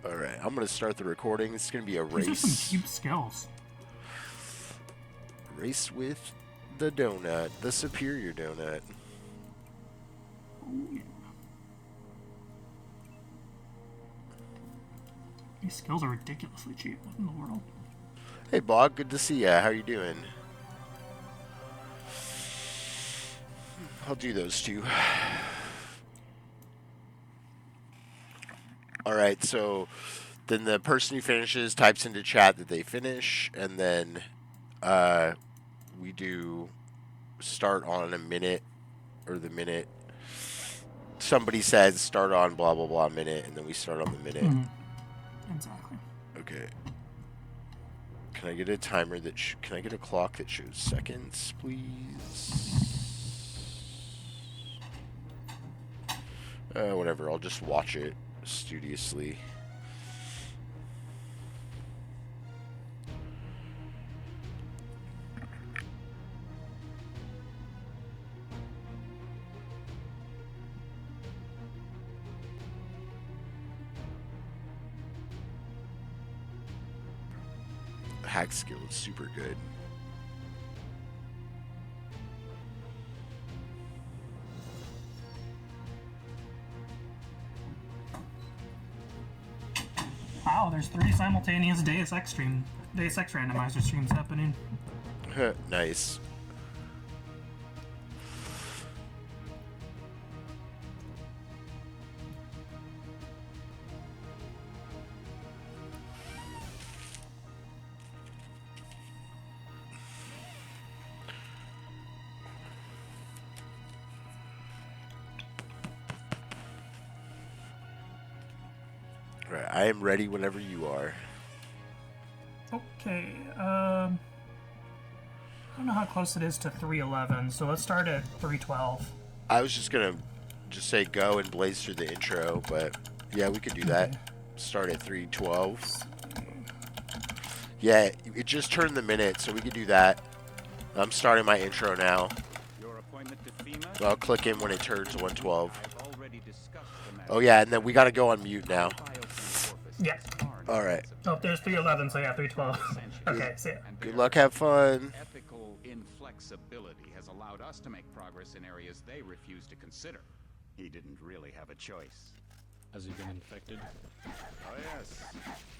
Alright, I'm gonna start the recording. It's gonna be a race. These are some cute skills. Race with the donut, the superior donut. Ooh, yeah. These skills are ridiculously cheap. What in the world? Hey, Bog, good to see ya. How you doing? I'll do those two. Alright, so then the person who finishes types into chat that they finish, and then we do start on a minute, or the minute. Somebody says start on blah blah blah minute, and then we start on the minute. Exactly. Okay. Can I get a timer that can I get a clock that shows seconds, please? Whatever, I'll just watch it studiously. Hack skill is super good. Wow, there's 3 simultaneous Deus Ex randomizer streams happening. Nice. Right, I am ready whenever you are. Okay, I don't know how close it is to 3:11, so let's start at 3:12. I was just gonna say go and blaze through the intro, but yeah, we could do that. Start at 3:12. Yeah, it just turned the minute, so we could do that. I'm starting my intro now. I'll click in when it turns 1:12. Oh yeah, and then we gotta go on mute now. Yeah. Alright. Oh, there's 3:11, so yeah, 3:12. Okay, see ya. Good luck, have fun. Ethical inflexibility has allowed us to make progress in areas they refuse to consider. He didn't really have a choice. Has he been infected? Oh yes,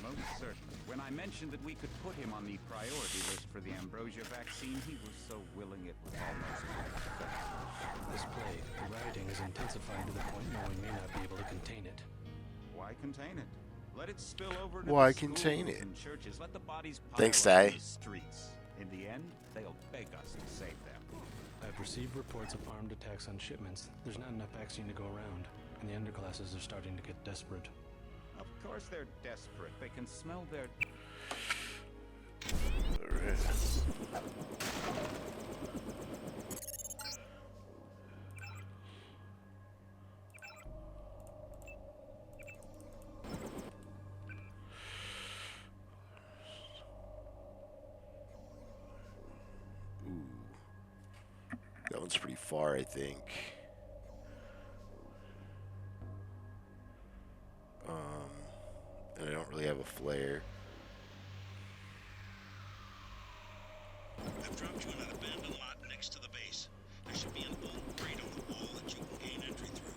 most certainly. When I mentioned that we could put him on the priority list for the ambrosia vaccine, he was so willing it was almost perfect. This plague, the rioting is intensifying to the point no one may not be able to contain it. Why contain it? Let it spill over to Why the contain schools it? and churches. Let the bodies pile Thanks, up in Ty. the streets. In the end, they'll beg us to save them. I've received reports of armed attacks on shipments. There's not enough vaccine to go around, and the underclasses are starting to get desperate. Of course they're desperate. They can smell their... Alright. That one's pretty far, I think. And I don't really have a flare. I've dropped you in an abandoned lot next to the base. There should be an old grate on the wall that you can gain entry through.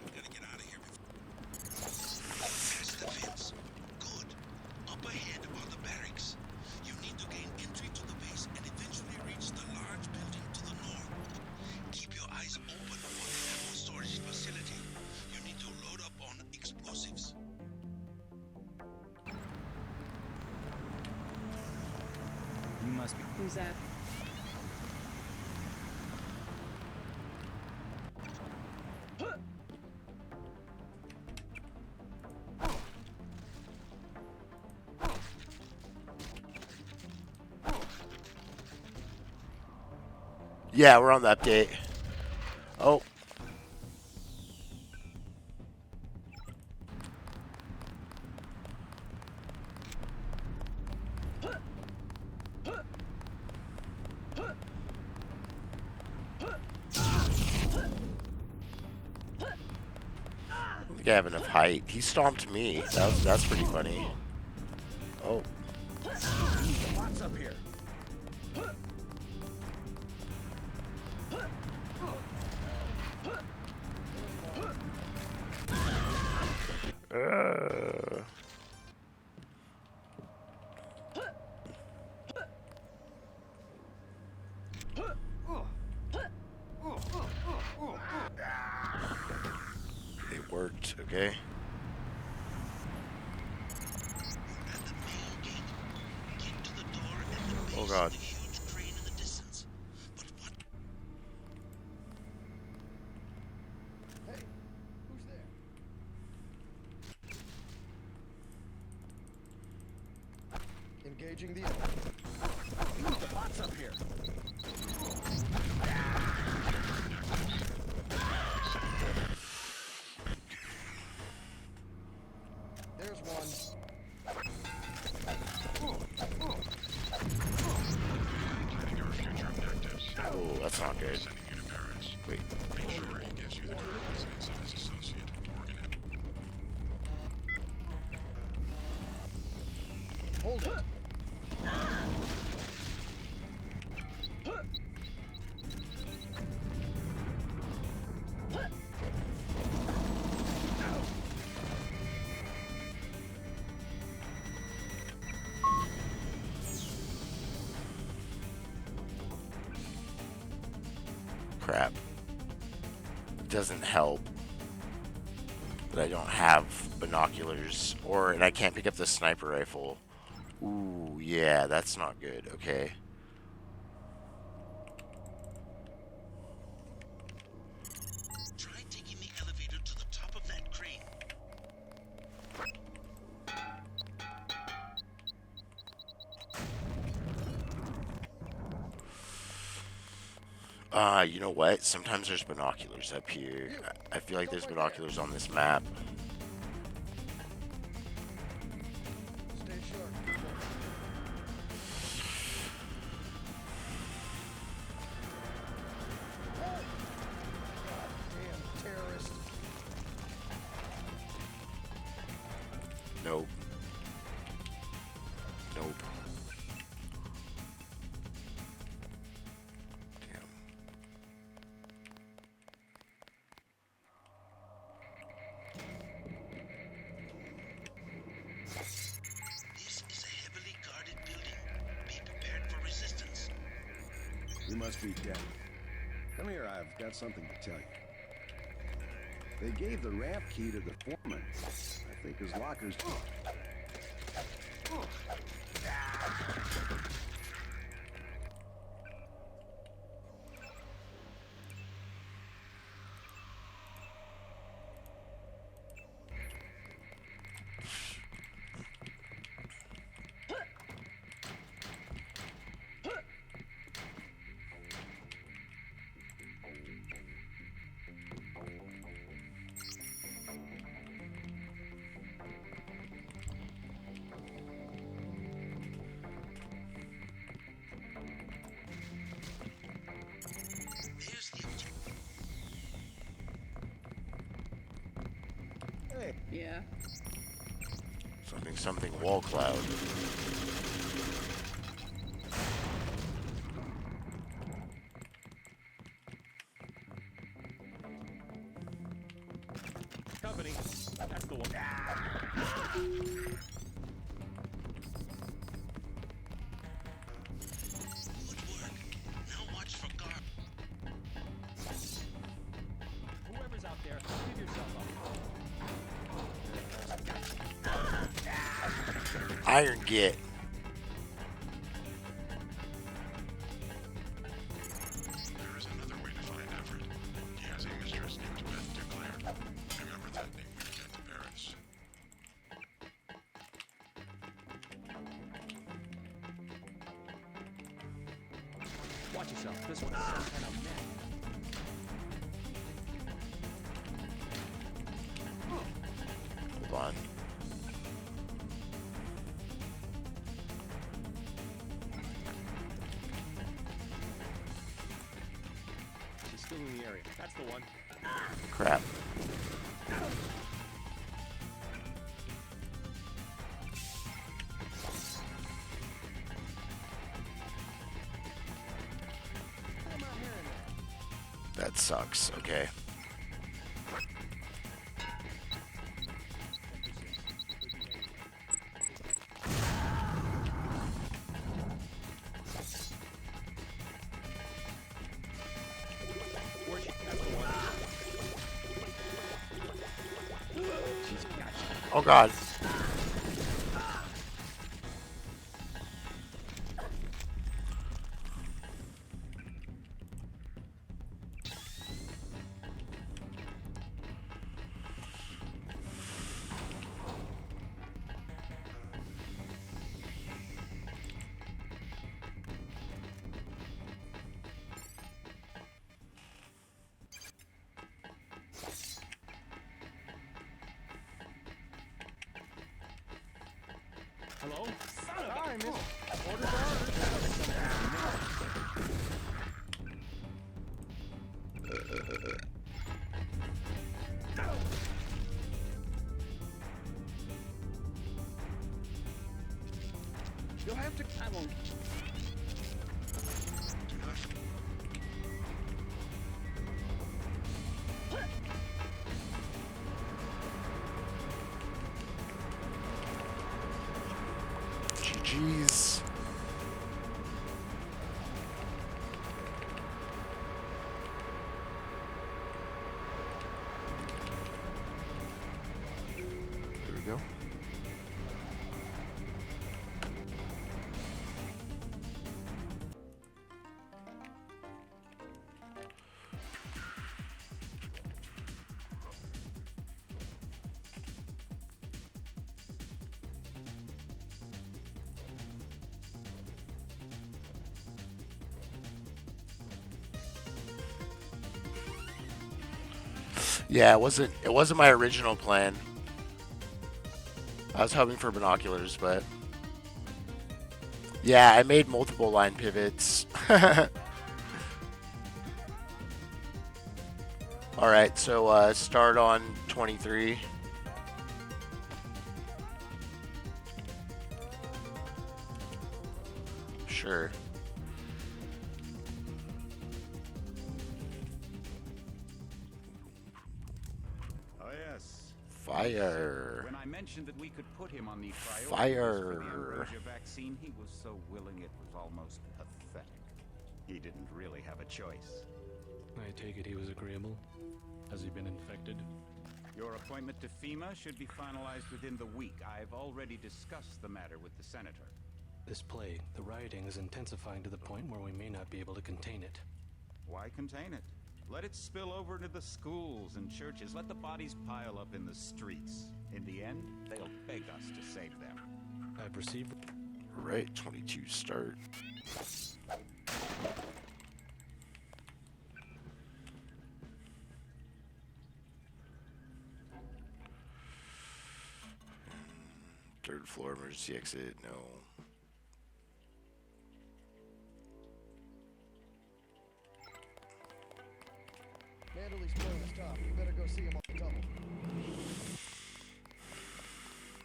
I've got to get out of here before... Past the fence. Good. Up ahead are the barracks. You need to gain entry to the base and eventually reach the large building to the north. Keep your eyes open for the ammo storage facility. You need to load up on explosives. You must be... Who's that? Yeah, we're on the update. Oh. think I have enough height. He stomped me. That's pretty funny. Oh. What's up here? It worked, okay. Oh god. Engaging the bots up here. There's one. Oh, that's not good. Wait. Make sure he gives you the coordinates of his associate, Morgan. Hold it. Crap. Doesn't help that I don't have binoculars, and I can't pick up the sniper rifle. Ooh, yeah, that's not good. Okay. Try taking the elevator to the top of that crane. You know what? Sometimes there's binoculars up here. I feel like there's binoculars on this map. Stay sharp. Damn terrorist. Nope. Nope. Damn. This is a heavily guarded building. Be prepared for resistance. You must be dead. Come here, I've got something to tell you. They gave the ramp key to the foreman. I think his locker's... There's the objective. Hey, Yeah. Something wall cloud. Company. That's the one. Good work. Now watch for guard. Whoever's out there, give yourself up. Iron Git. There is another way to find Everett. He has a mistress named Beth Declare. Remember that name when you get to Paris. Watch yourself. This one is some kind of mess. Hold on. She's still in the area. That's the one. Crap. That sucks. Okay. Oh god. Hello? Hi, miss. Orders are. You'll have to. I won't. GG's. There we go. Yeah, it wasn't my original plan. I was hoping for binoculars, but yeah, I made multiple line pivots. All right, so start on 23. Sure. Oh yes. Fire. When I mentioned that we could put him on the priority Fire. list for the ambrosia vaccine, he was so willing it was almost pathetic. He didn't really have a choice. I take it he was agreeable. Has he been infected? Your appointment to FEMA should be finalized within the week. I've already discussed the matter with the senator. This plague, the rioting is intensifying to the point where we may not be able to contain it. Why contain it? Let it spill over into the schools and churches. Let the bodies pile up in the streets. In the end, they'll beg us to save them. I've received... All right, 22 start. Third floor emergency exit, no. Mandalay's playing us tough. You better go see him on the double.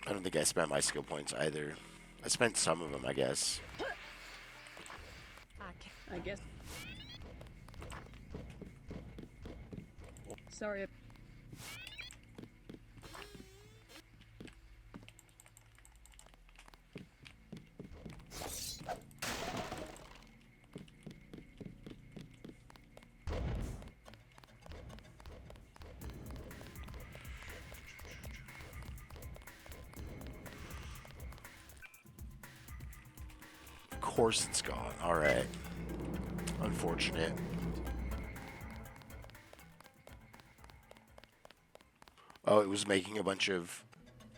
I don't think I spent my skill points either. I spent some of them, I guess. I guess. Sorry. Of course it's gone. All right. Unfortunate. Oh, it was making a bunch of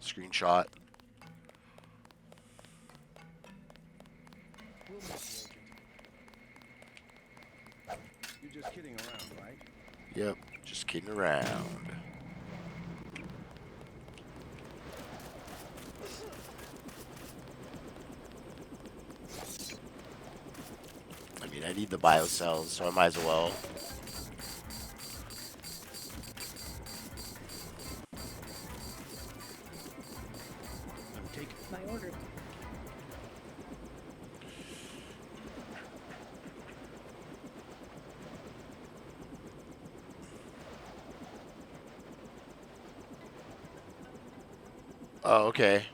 screenshot. We'll miss you, Agent. You're just kidding around, right? Yep, just kidding around. I mean, I need the biocells, so I might as well. I'm taking... My order. Oh, okay.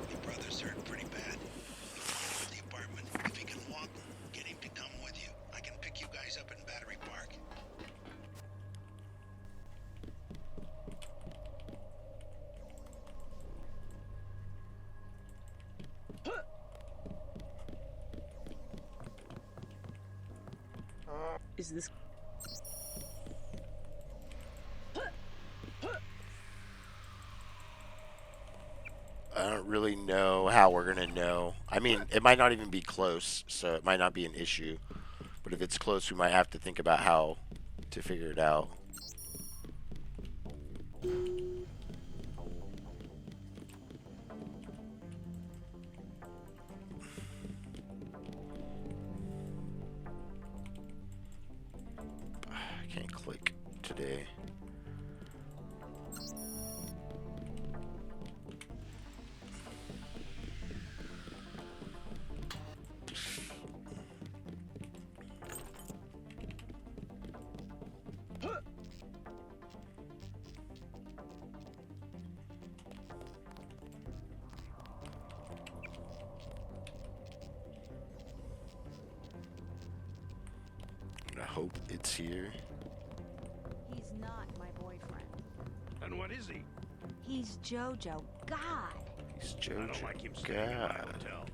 Your brother's hurt pretty bad. At the apartment. If he can walk, get him to come with you. I can pick you guys up in Battery Park. Is this... I don't really know how we're gonna know. I mean, it might not even be close, so it might not be an issue. But if it's close, we might have to think about how to figure it out. I can't click today. I hope it's here. He's not my boyfriend. And what is he? He's Jojo. God. He's I don't Jojo. like him staying in my God. hotel.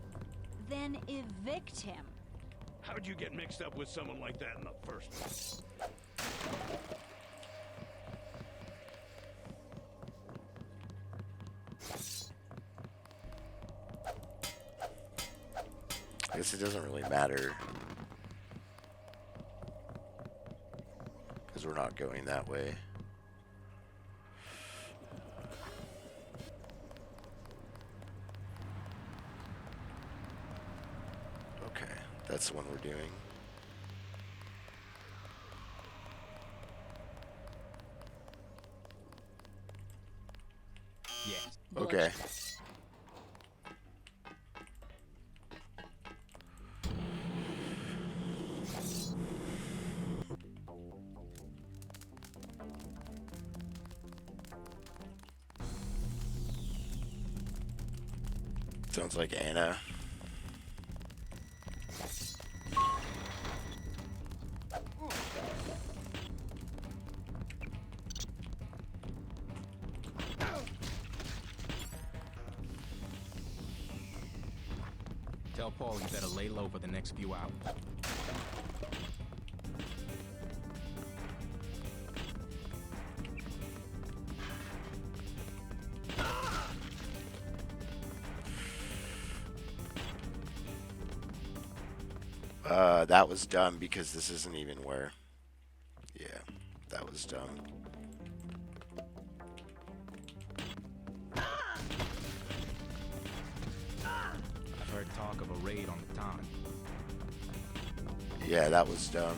Then evict him. How'd you get mixed up with someone like that in the first place? I guess it doesn't really matter. Because we're not going that way. Okay, that's the one we're doing. Yes. Okay. Sounds like Anna. Tell Paul he better lay low for the next few hours. That was dumb because this isn't even where. Yeah, that was dumb. I've heard talk of a raid on the town. Yeah, that was dumb.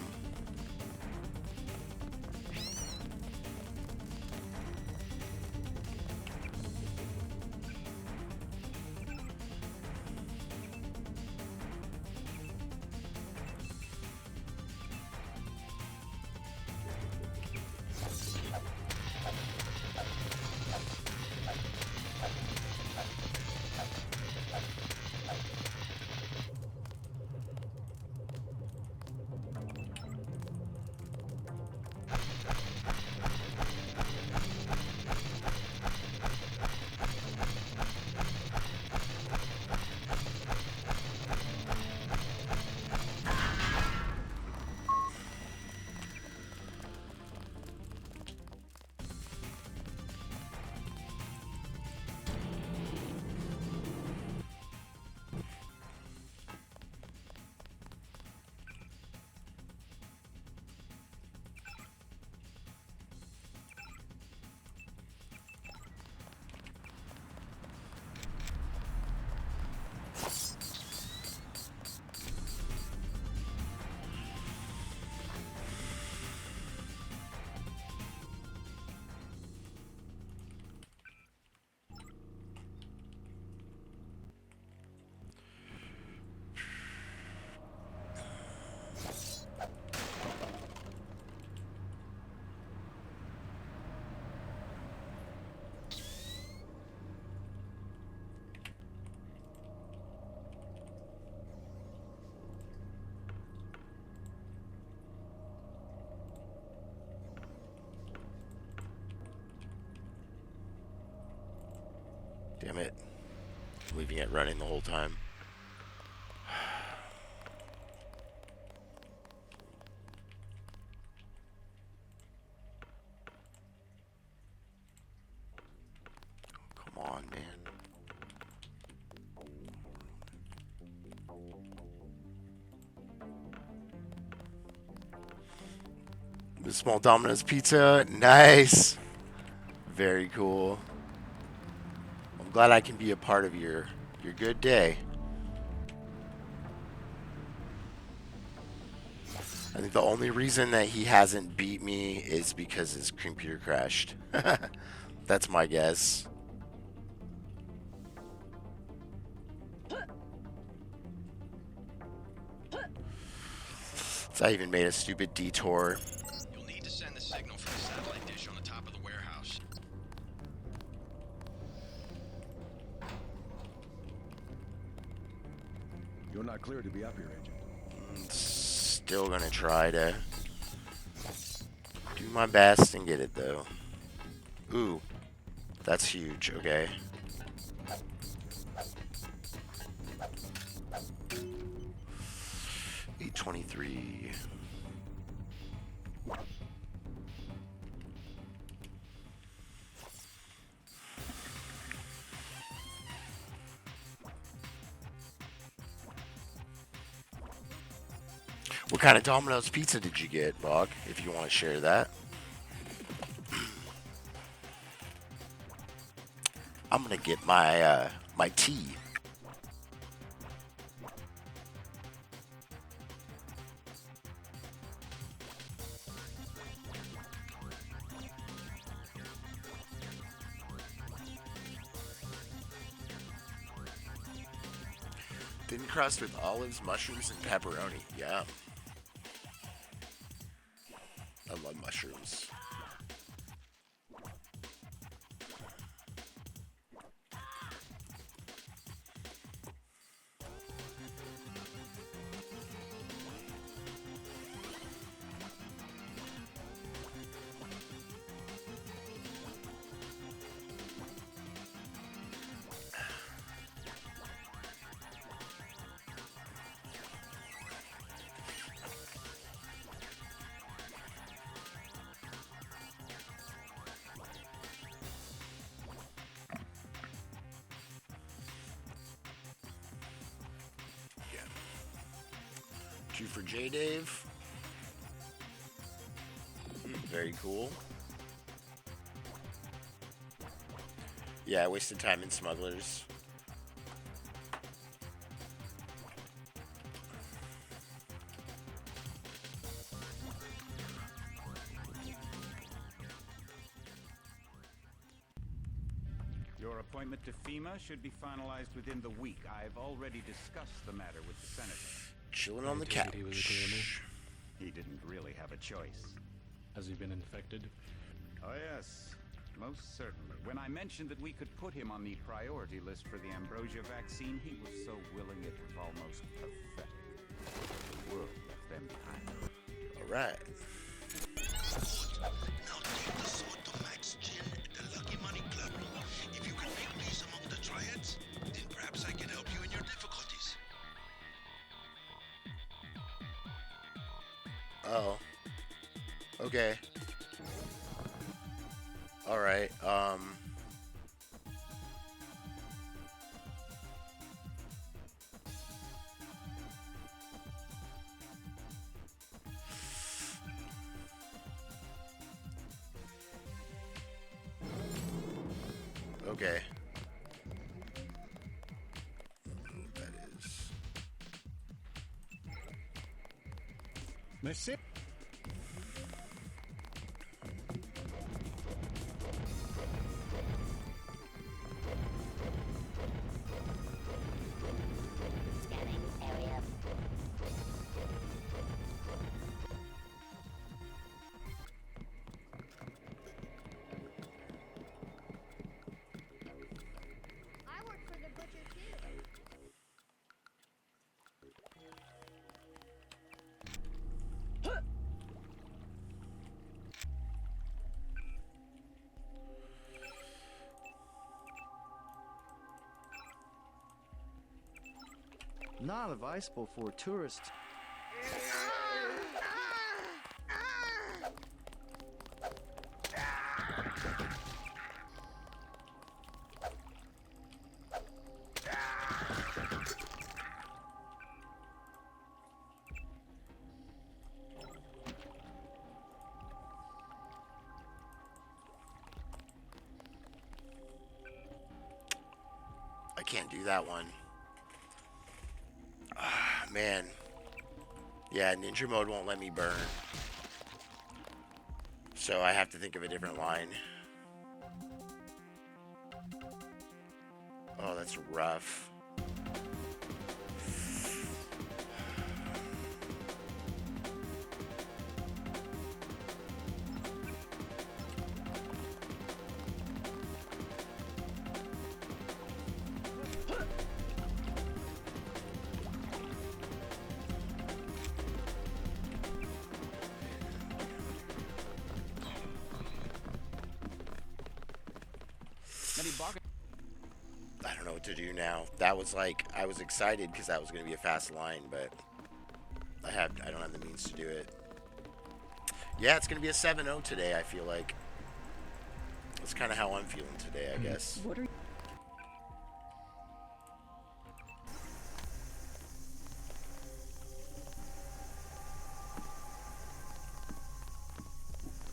leaving it running the whole time. Come on, man. The small Domino's pizza, nice. Very cool. I'm glad I can be a part of your good day. I think the only reason that he hasn't beat me is because his computer crashed. That's my guess. So I even made a stupid detour. You'll need to send the signal from the satellite dish on the top of the warehouse. You're not cleared to be up here, Agent. Still gonna try to do my best and get it though. Ooh, that's huge. Okay. $823. What kind of Domino's pizza did you get, Bog? If you want to share that. I'm gonna get my my tea. Thin crust with olives, mushrooms, and pepperoni. Yeah. I love mushrooms. Two for Jdave. Very cool. Yeah, I wasted time in Smugglers. Your appointment to FEMA should be finalized within the week. I've already discussed the matter with the senator. Chilling on the couch. He was a clear He didn't really have a choice. Has he been infected? Oh yes, most certainly. When I mentioned that we could put him on the priority list for the ambrosia vaccine, he was so willing it was almost pathetic. The world left them behind. All right. Now take the sword to Max Chin at the Lucky Money Club. If you can make peace among the triads, then perhaps I can help you in your difficulties. Oh. Okay. All right. Okay. That is. Merci. I work for the butcher too. not advisable for tourists. I can't do that one. Ah, man. Yeah, ninja mode won't let me burn. So I have to think of a different line. Oh, that's rough. I don't know what to do now. That was like, I was excited because that was going to be a fast line, but I don't have the means to do it. Yeah, it's going to be a 7-0 today, I feel like. That's kind of how I'm feeling today, I guess. What are you?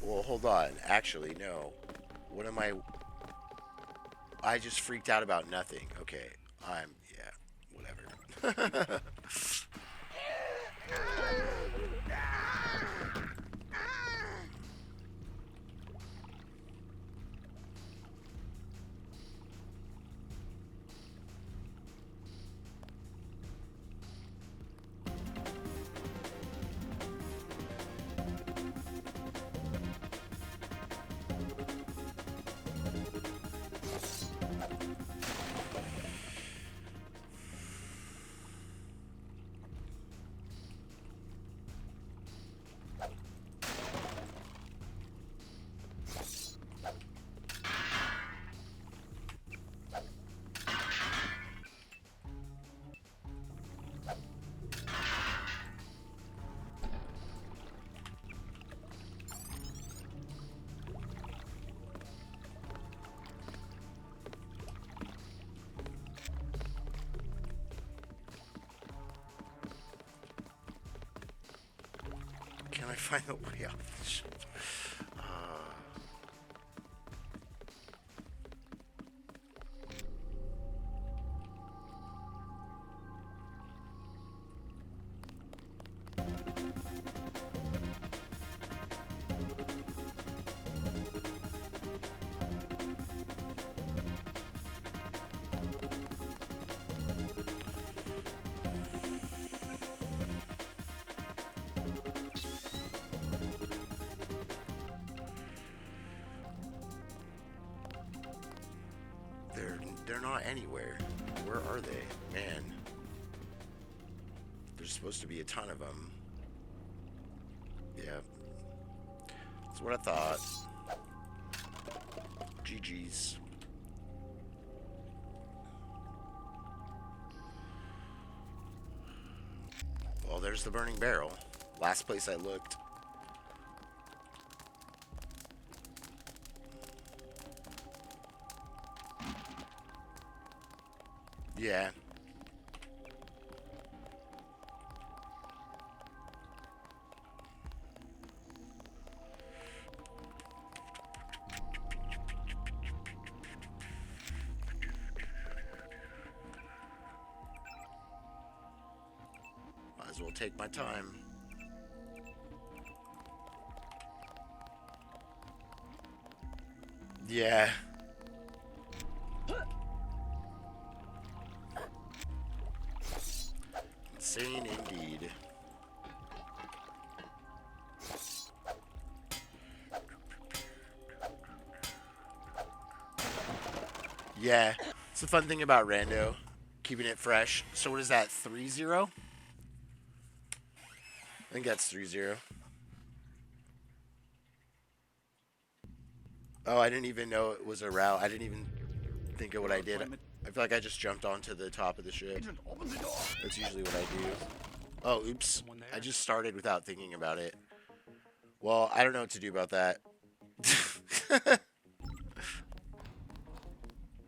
Well, hold on. Actually, no. What am I just freaked out about nothing. Okay. Yeah, whatever. Can I find the way off the ship? They're not anywhere. Where are they? Man. There's supposed to be a ton of them. Yeah. That's what I thought. GG's. Well, there's the burning barrel. Last place I looked. Yeah. Might as well take my time. Yeah. Insane indeed. Yeah, it's the fun thing about Rando, keeping it fresh. So what is that, 3-0? I think that's 3-0. Oh, I didn't even know it was a route. I didn't even think of what I did. I feel like I just jumped onto the top of the ship. Agent, open the door. That's usually what I do. Oh, oops. I just started without thinking about it. Well, I don't know what to do about that.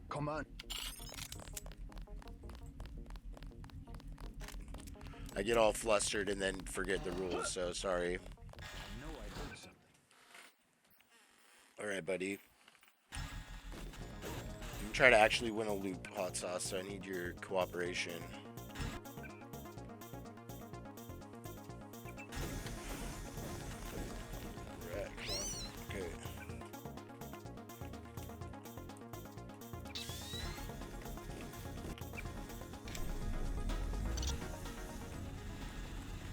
Come on. I get all flustered and then forget the rules, so sorry. I know I heard something. Alright, buddy. I'm trying to actually win a loop, Hot Sauce, so I need your cooperation. Right, come on. Okay.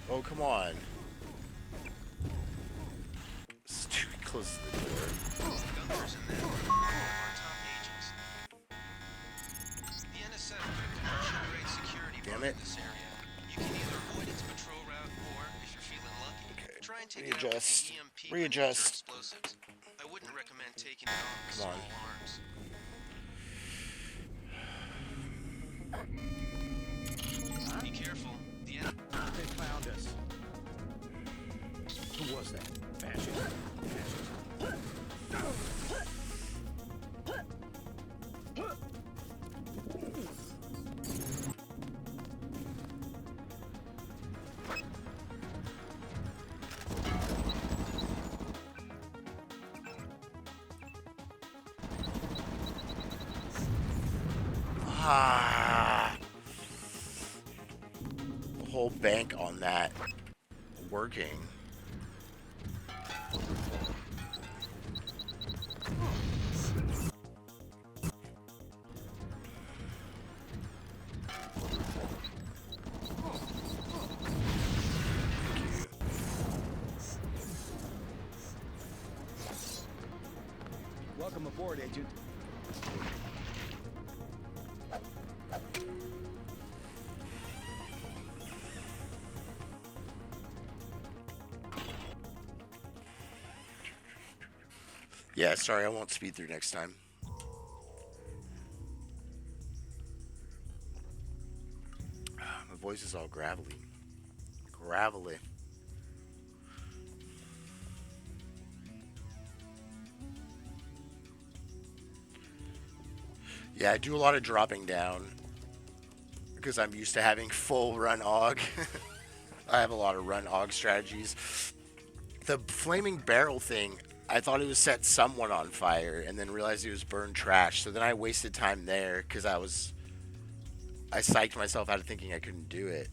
Oh, come on. It's too close to the door. Gunther's in there. One of our top agents. The NSF put a commercial-grade security Damn bar it. in this area. You can either avoid its patrol route, or if you're feeling lucky, Okay. try and take it out Readjust. with EMP Readjust. explosives. I wouldn't recommend taking it on with Come on. small arms. Be careful. The enemy. They found us. Who was that? Fascist. Ah. The whole bank on that working. Welcome aboard, Agent. Yeah, sorry, I won't speed through next time. My voice is all gravelly. Gravelly. Yeah, I do a lot of dropping down because I'm used to having full run AUG. I have a lot of run AUG strategies. The flaming barrel thing, I thought it was set someone on fire and then realized it was burned trash. So then I wasted time there because I psyched myself out of thinking I couldn't do it.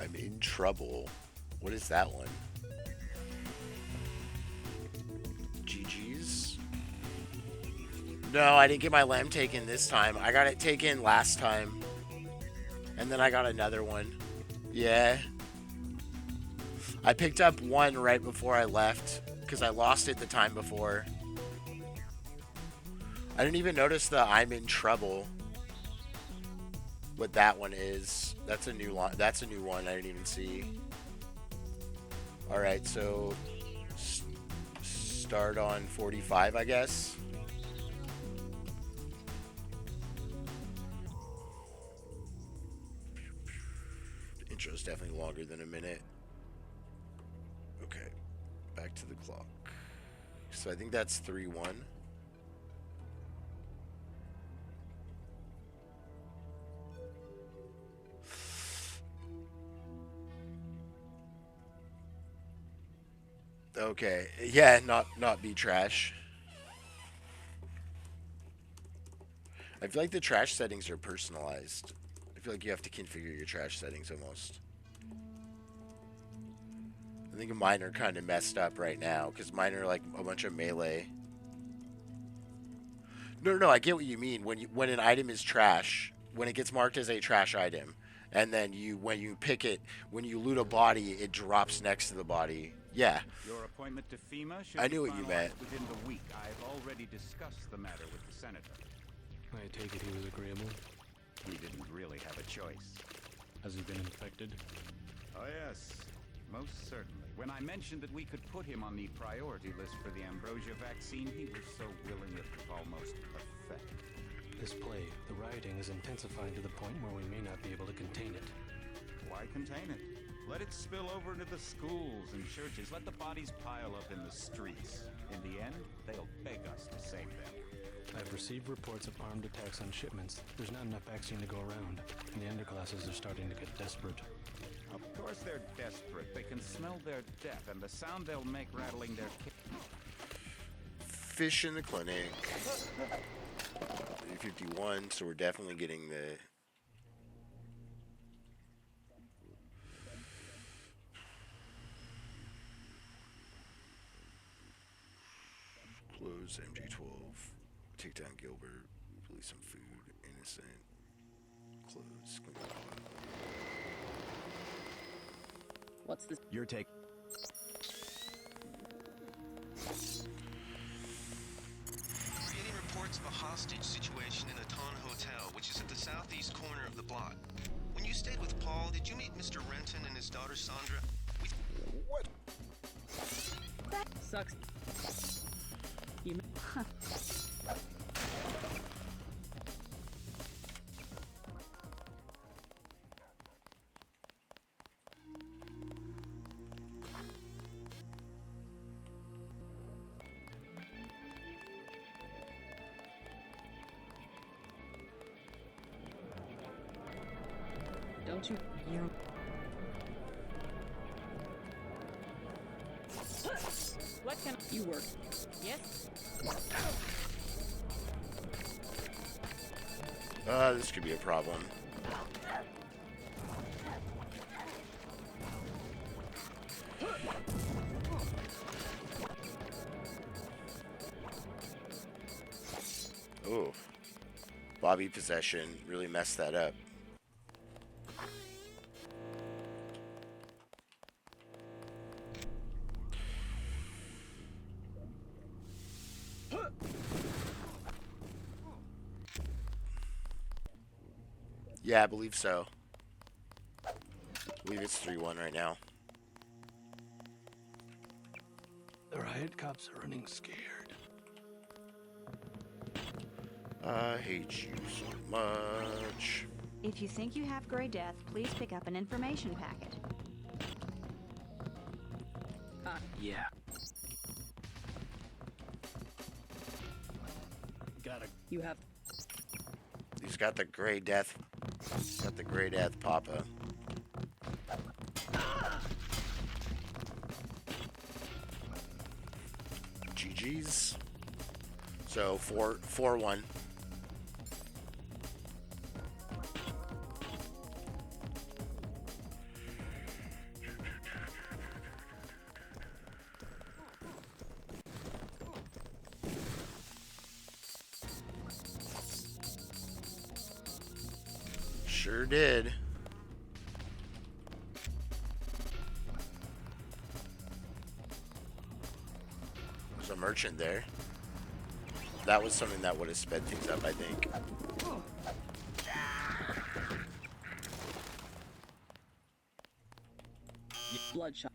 I'm in trouble. What is that one? GG's? No, I didn't get my lamb taken this time. I got it taken last time. And then I got another one. Yeah. I picked up one right before I left because I lost it the time before. I didn't even notice the I'm in trouble. What that one is. That's a new line. That's a new one I didn't even see. Alright, so start on 45, I guess. The intro's definitely longer than a minute. Okay, back to the clock. So I think that's 3-1. Okay, yeah, not be trash. I feel like the trash settings are personalized. I feel like you have to configure your trash settings almost. I think mine are kind of messed up right now because mine are like a bunch of melee. No, I get what you mean. When an item is trash, when it gets marked as a trash item, And then when you pick it, when you loot a body, it drops next to the body. Yeah. Your appointment to FEMA should I be knew what you meant. finalized within the week. I've already discussed the matter with the senator. I take it he was agreeable. He didn't really have a choice. Has he been infected? Oh yes, most certainly. When I mentioned that we could put him on the priority list for the ambrosia vaccine, he was so willing it was almost pathetic. This plague, the rioting is intensifying to the point where we may not be able to contain it. Why contain it? Let it spill over into the schools and churches. Let the bodies pile up in the streets. In the end, they'll beg us to save them. I've received reports of armed attacks on shipments. There's not enough vaccine to go around, and the underclasses are starting to get desperate. Of course they're desperate. They can smell their death and the sound they'll make rattling their Fish in the clinic. 51, so we're definitely getting the... Close MG12. Take down Gilbert. Release some food. Innocent. Close. What's this? Your take. We're getting reports of a hostage situation in the Ton Hotel, which is at the southeast corner of the block. When you stayed with Paul, did you meet Mr. Renton and his daughter Sandra? What? That sucks. You. Don't you? You're. What can you work? Yes. This could be a problem. Oh, Bobby possession really messed that up. Yeah, I believe so. I believe it's 3-1 right now. The riot cops are running scared. I hate you so much. If you think you have Grey Death, please pick up an information packet. Yeah. Gotta. You have. He's got the Grey Death. Got the Grey Death Papa. GG's. So 4-1. Sure did. There's a merchant there. That was something that would have sped things up, I think. Bloodshot.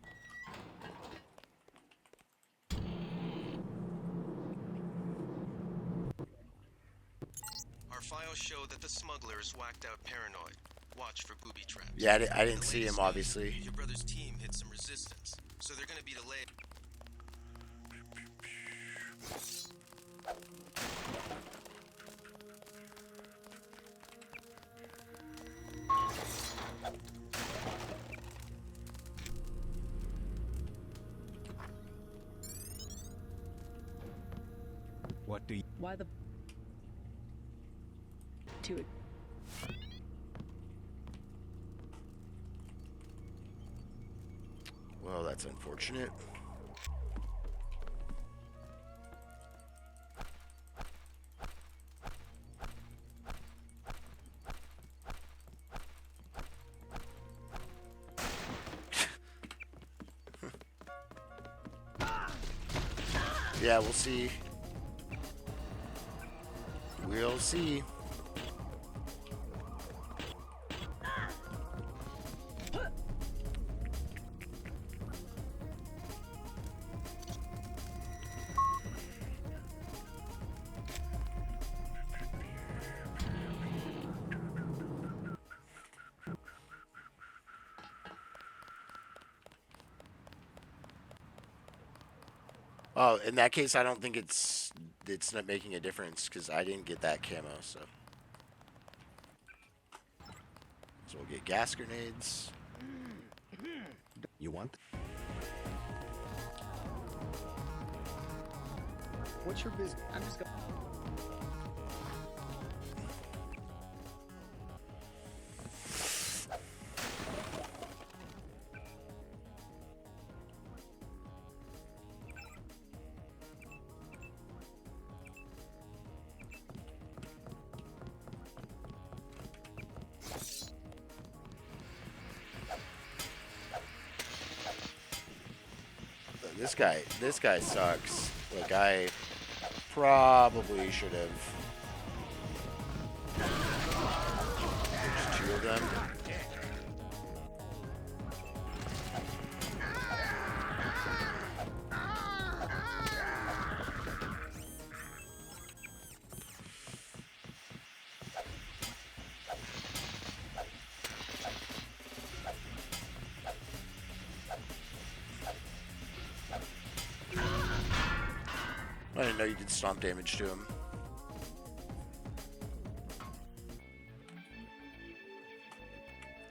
Our files show that the smuggler is whacked out paranoid. Watch for booby traps. Yeah, I didn't see him, obviously. Your brother's team hit some resistance, so they're gonna be delayed. What do you... Why the? To it. Well, that's unfortunate. Yeah, we'll see. We'll see. Oh, in that case, I don't think it's not making a difference because I didn't get that camo, so we'll get gas grenades. You want? What's your business? I'm just going. This guy sucks. Like, I probably should have. There's two of them. I didn't know you did stomp damage to him.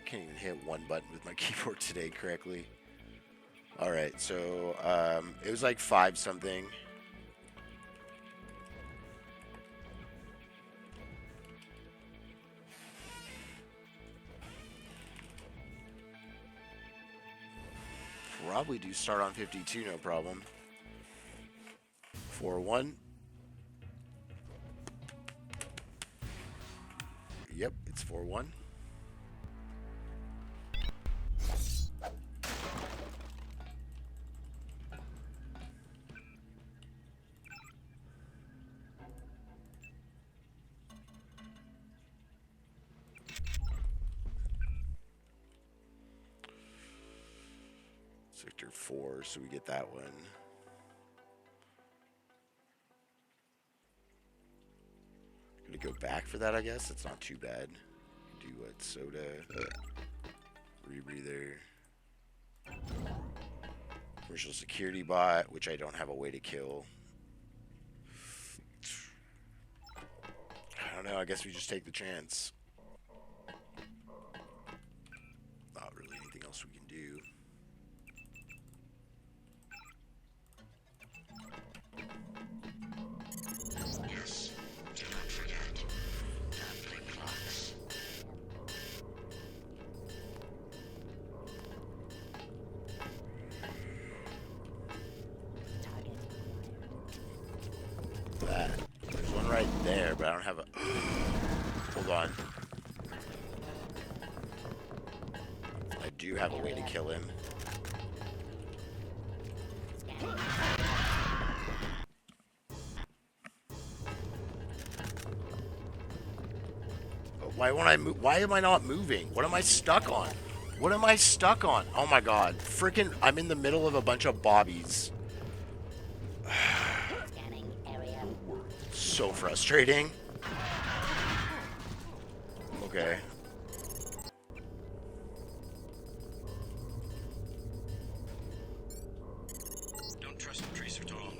Can't even hit one button with my keyboard today correctly. Alright, so it was like 5 something. Probably do start on 52, no problem. 4-1. Yep, it's 4-1. Sector 4, so we get that one. Gonna go back for that, I guess. It's not too bad. Do what? Soda. Rebreather. Commercial security bot, which I don't have a way to kill. I don't know. I guess we just take the chance. Not really anything else we can do. Yes, do not forget. Gambling clocks. That. There's one right there, but I don't have a... Hold on. I do have a way to kill him. Why won't I move? Why am I not moving? What am I stuck on? What am I stuck on? Oh my god. Freaking, I'm in the middle of a bunch of bobbies. So frustrating. Okay. Don't trust the tracer, Tom.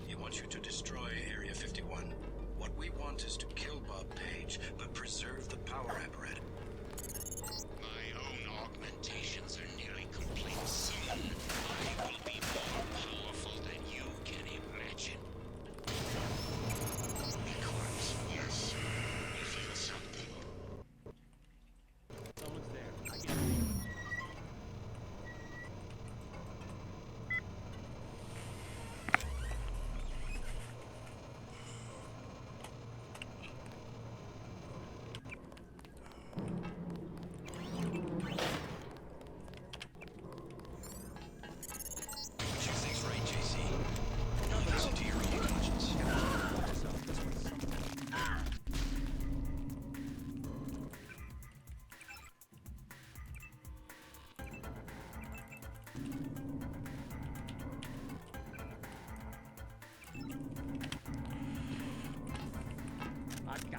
He wants you to destroy Area 51. What we want is to kill Bob Page, but preserve the power apparatus. My own augmentations are nearly complete soon. I will be more powerful than you can imagine. Corpse, yes. You feel something. Someone's there. I get it.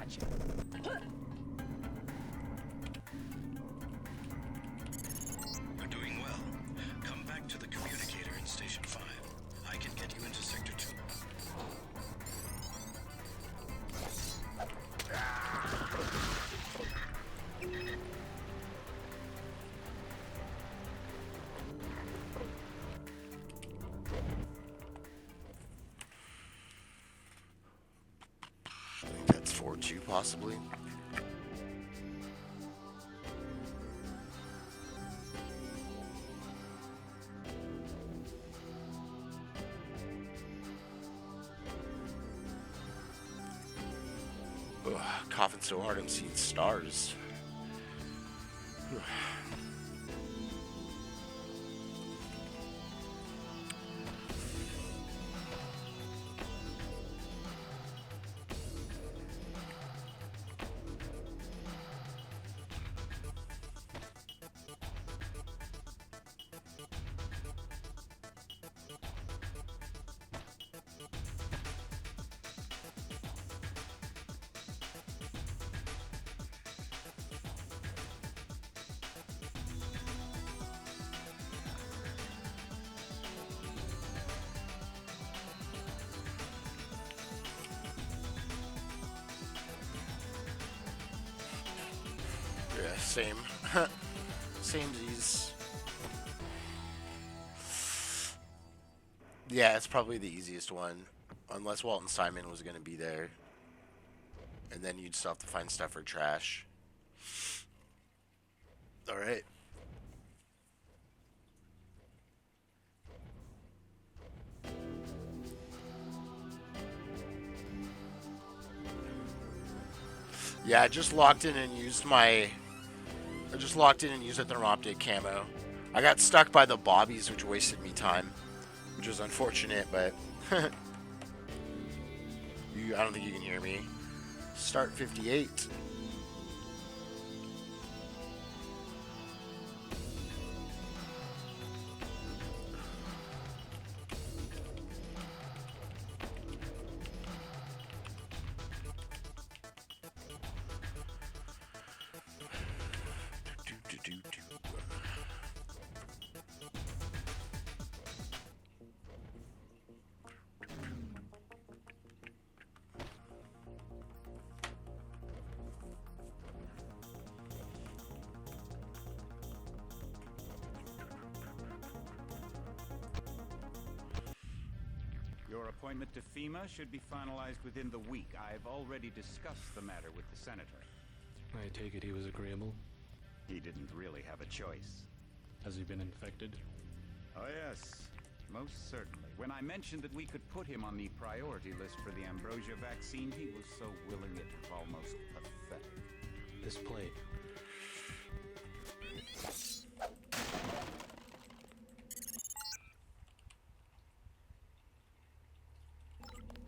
Gotcha. We're doing well. Come back to the communicator in Station 5. I can get you into Sector 2. I think that's 4-2 possibly. Ugh, coughing so hard I'm seeing stars. Yeah, same. Samesies. Yeah, it's probably the easiest one. Unless Walton Simon was going to be there. And then you'd still have to find stuff for trash. Alright. Yeah, I just locked in and used my... I just locked in and used a thermoptic camo. I got stuck by the bobbies, which wasted me time. Which was unfortunate, but... I don't think you can hear me. Start 58. Your appointment to FEMA should be finalized within the week. I've already discussed the matter with the senator. I take it he was agreeable? He didn't really have a choice. Has he been infected? Oh yes, most certainly. When I mentioned that we could put him on the priority list for the ambrosia vaccine, he was so willing it was almost pathetic. This plate.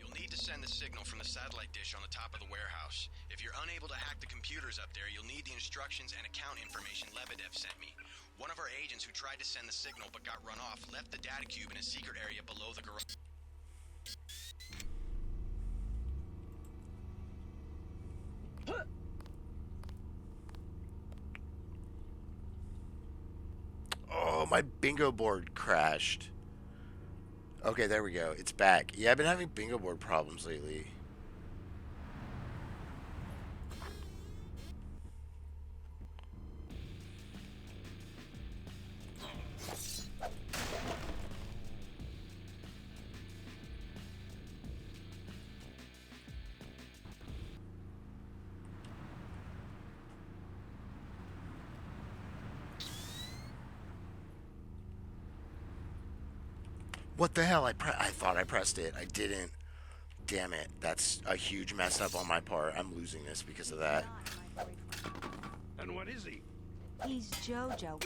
You'll need to send the signal from the satellite dish on the top of the warehouse. If you're unable to hack the computers up there, you'll need the instructions and account information Lebedev sent me. One of our agents who tried to send the signal but got run off left the data cube in a secret area below the garage. Oh, my bingo board crashed. Okay, there we go. It's back. Yeah, I've been having bingo board problems lately. What the hell? I thought I pressed it. I didn't. Damn it. That's a huge mess up on my part. I'm losing this because of that. And what is he? He's JoJo.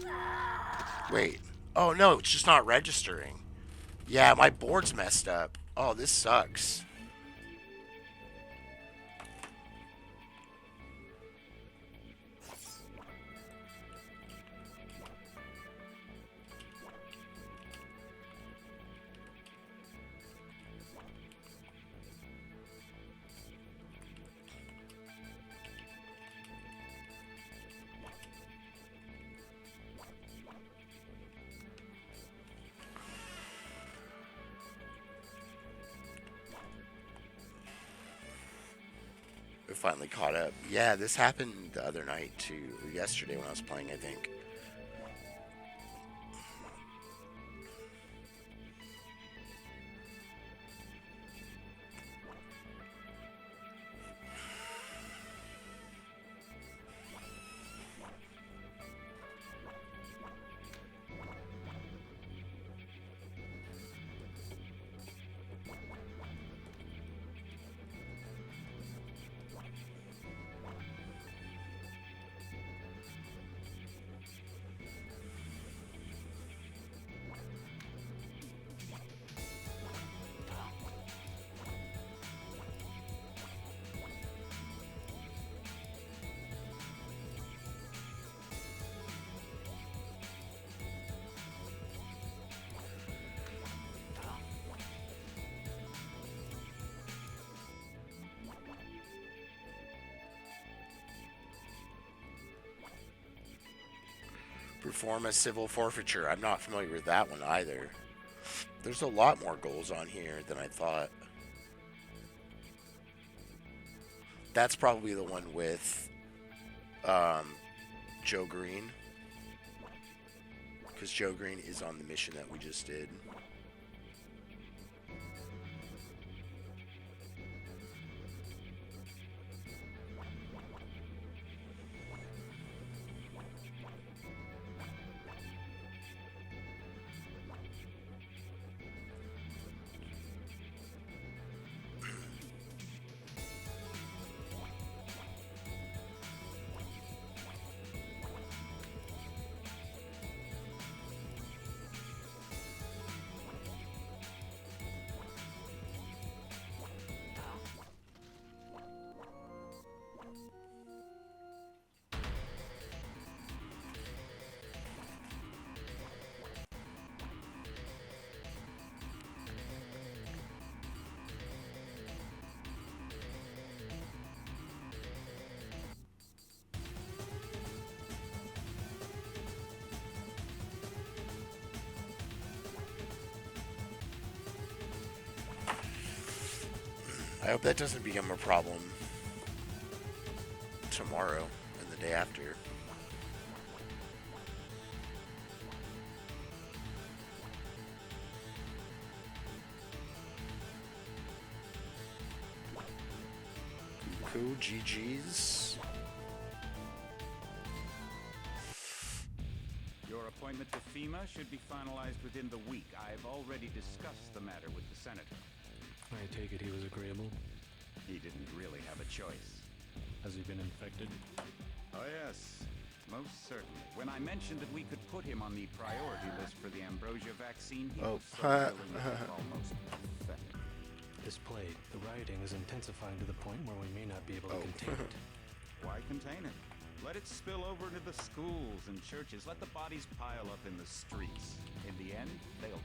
Wait. Oh, no. It's just not registering. Yeah, my board's messed up. Oh, this sucks. finally caught up. Yeah, this happened the other night too. Yesterday when I was playing, I think. Perform a civil forfeiture. I'm not familiar with that one either. There's a lot more goals on here than I thought. That's probably the one with Joe Green. Because Joe Green is on the mission that we just did. I hope that doesn't become a problem tomorrow and the day after. Cool, GG's. Your appointment to FEMA should be finalized within the week. I've already discussed the matter with the senator. I take it he was agreeable. He didn't really have a choice. Has he been infected? Oh yes, most certainly. When I mentioned that we could put him on the priority list for the ambrosia vaccine, he was so willing it was almost pathetic. This plague, the rioting is intensifying to the point where we may not be able to contain it. Why contain it? Let it spill over into the schools and churches. Let the bodies pile up in the streets. In the end, they'll...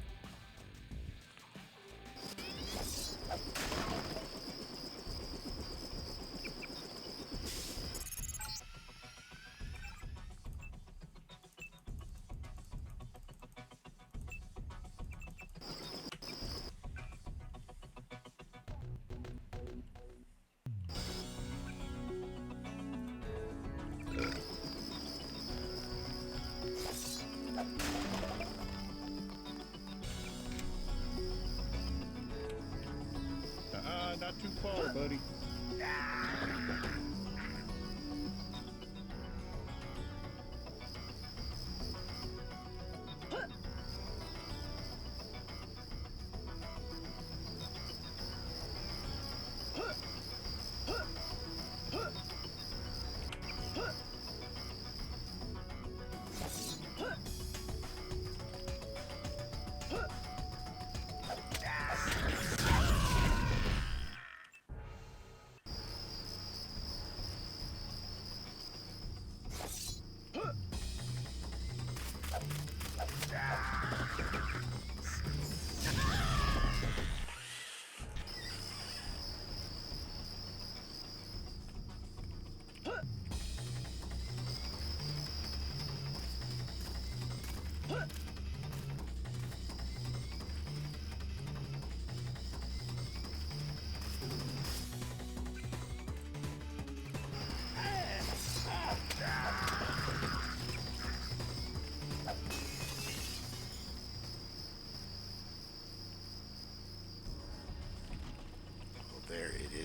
Not too far, buddy.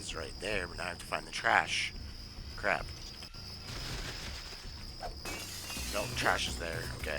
is right there, but now I have to find the trash. Crap. Nope, trash is there. Okay.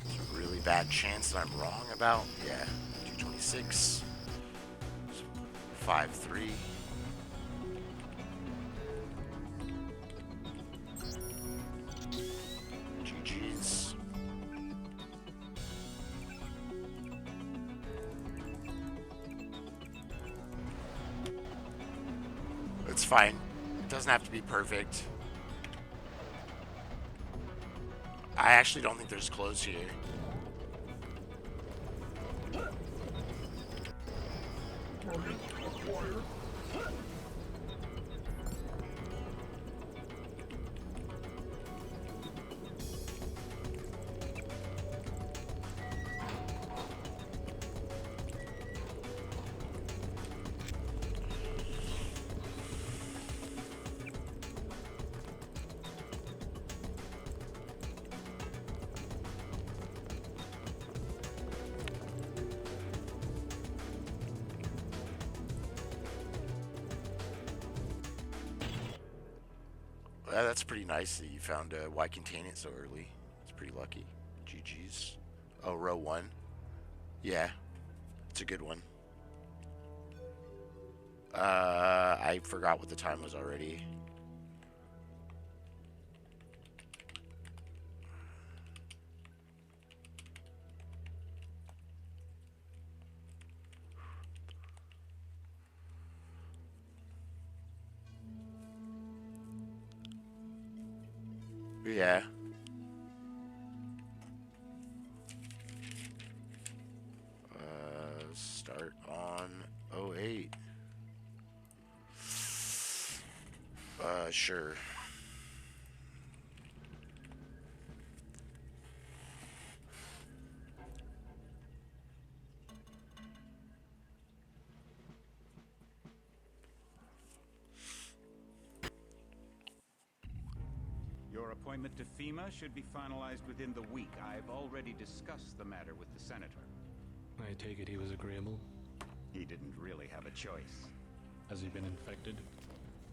There's a really bad chance that I'm wrong about. Yeah, 226, 5-3. GG's. It's fine. It doesn't have to be perfect. I actually don't think there's clothes here. Well, that's pretty nice that you found why contain it so early. It's pretty lucky. GG's. Oh, row 1. Yeah, it's a good one. I forgot what the time was already. Yeah. Start on 08. Sure. Your appointment to FEMA should be finalized within the week. I've already discussed the matter with the senator. I take it he was agreeable? He didn't really have a choice. Has he been infected?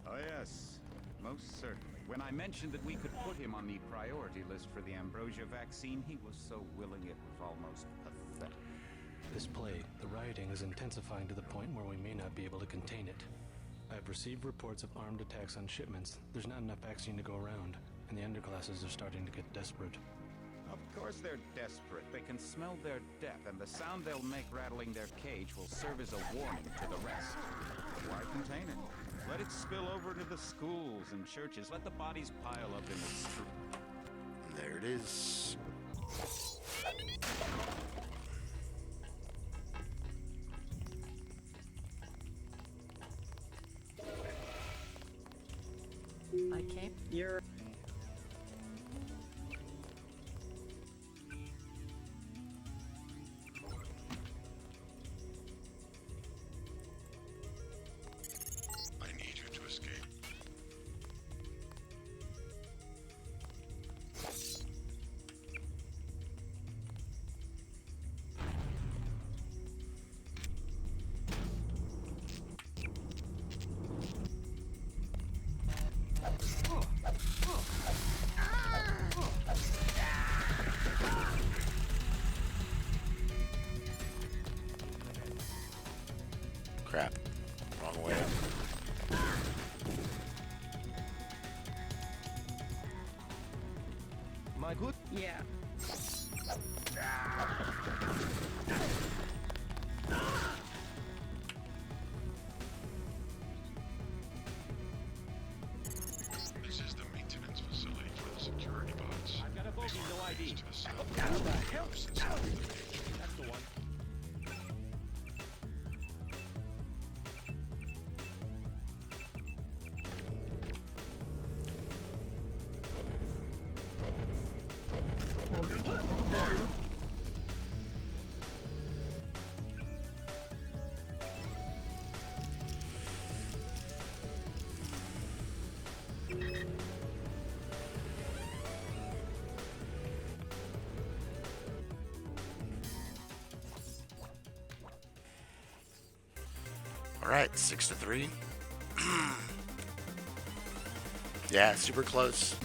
Oh yes, most certainly. When I mentioned that we could put him on the priority list for the ambrosia vaccine, he was so willing it was almost pathetic. This plague, the rioting is intensifying to the point where we may not be able to contain it. I've received reports of armed attacks on shipments. There's not enough vaccine to go around, and the underclasses are starting to get desperate. Of course they're desperate. They can smell their death, and the sound they'll make rattling their cage will serve as a warning to the rest. Why contain it? Let it spill over to the schools and churches. Let the bodies pile up in the street. There it is. I can't. You're. I need you to escape. Crap. Wrong way. My good? Yeah. This is the maintenance facility for the security bots. to set up the help system. That's the one. All right, 6-3. Yeah, super close.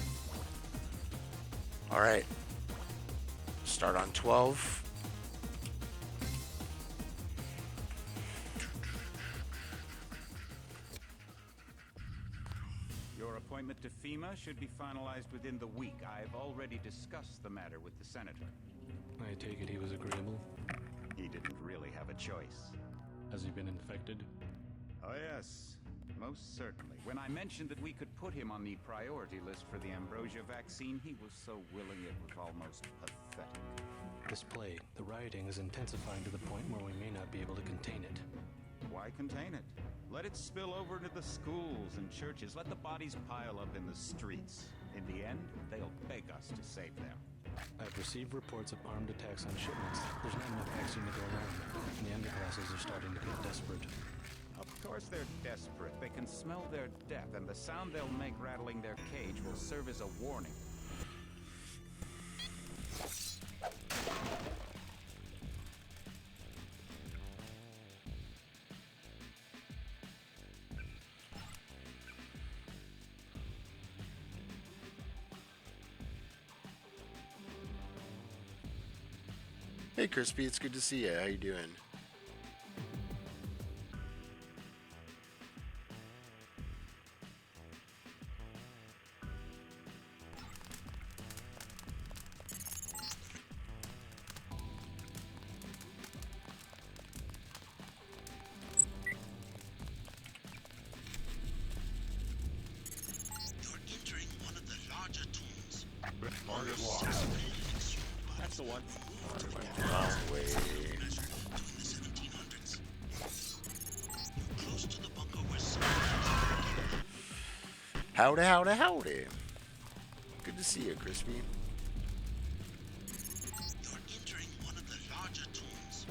All right. Start on 12. Your appointment to FEMA should be finalized within the week. I've already discussed the matter with the senator. I take it he was agreeable. He didn't really have a choice. Has he been infected? Oh, yes. Most certainly. When I mentioned that we could put him on the priority list for the ambrosia vaccine, he was so willing it was almost pathetic. This plague, the rioting is intensifying to the point where we may not be able to contain it. Why contain it? Let it spill over into the schools and churches. Let the bodies pile up in the streets. In the end, they'll beg us to save them. I've received reports of armed attacks on shipments. There's not enough vaccine to go around, and the underclasses are starting to get desperate. Of course they're desperate. They can smell their death, and the sound they'll make rattling their cage will serve as a warning. Hey, Crispy, it's good to see you. How you doing? You're entering one of the larger tombs. Target locked. That's the one. Wrong way. During the 1700s. You're close to the bunker where Howdy, howdy, howdy. Good to see you, Crispy. you're entering one of the larger tombs.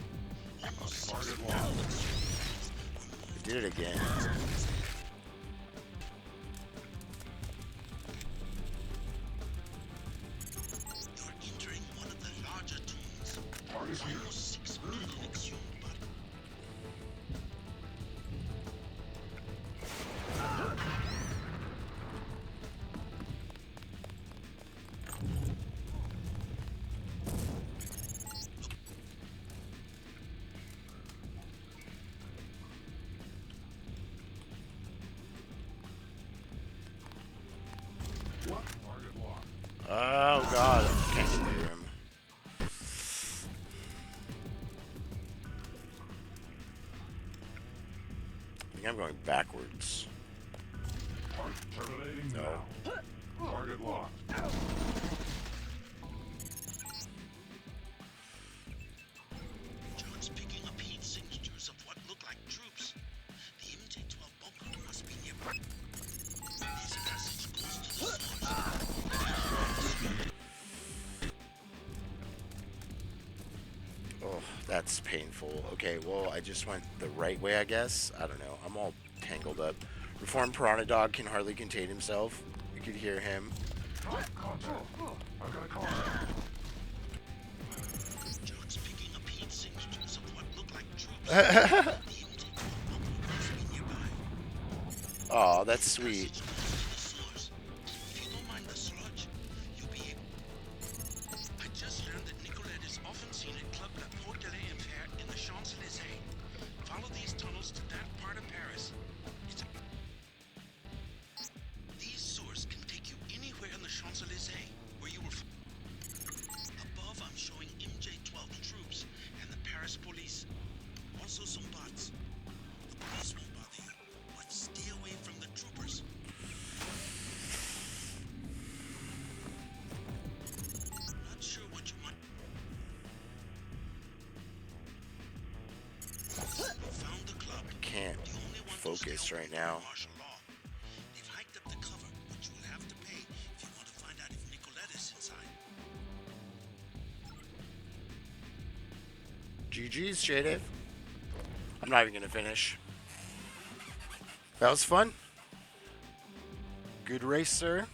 Almost Target locked. I did it again. You're entering one of the larger tombs. Target here. Almost 6 million exhumed bodies. Target locked. Oh god, I can't hear him. I think I'm going backwards. Terminating No. now. Target locked. John's picking up heat signatures of what look like troops. The MJ-12 bunker must be nearby. This passage goes to the source. Oh, that's painful. Okay, well, I just went the right way, I guess. I don't know. I'm all tangled up. Reformed Piranha Dog can hardly contain himself. You could hear him. Contact. I've got a contact. John's picking up heat signatures of what look like troops. The MJ-12 bunker must be nearby. Oh, that's sweet. Passage goes to the source. If you don't mind the sludge, you'll be able. I just learned that Nicolette is often seen at Club La Porte de l'Enfer in the Champs-Élysées. Follow these tunnels to that part of Paris. These sewers can take you anywhere in the Champs-Élysées where you will. Above, I'm showing MJ-12 troops and the Paris police. Also some bots. The police won't bother you, but stay away from the troopers. this right now. Martial law. They've hiked up the cover, but you will have to pay if you want to find out if Nicolette is inside. GG's, Jdave. I'm not even gonna finish. That was fun. Good race, sir.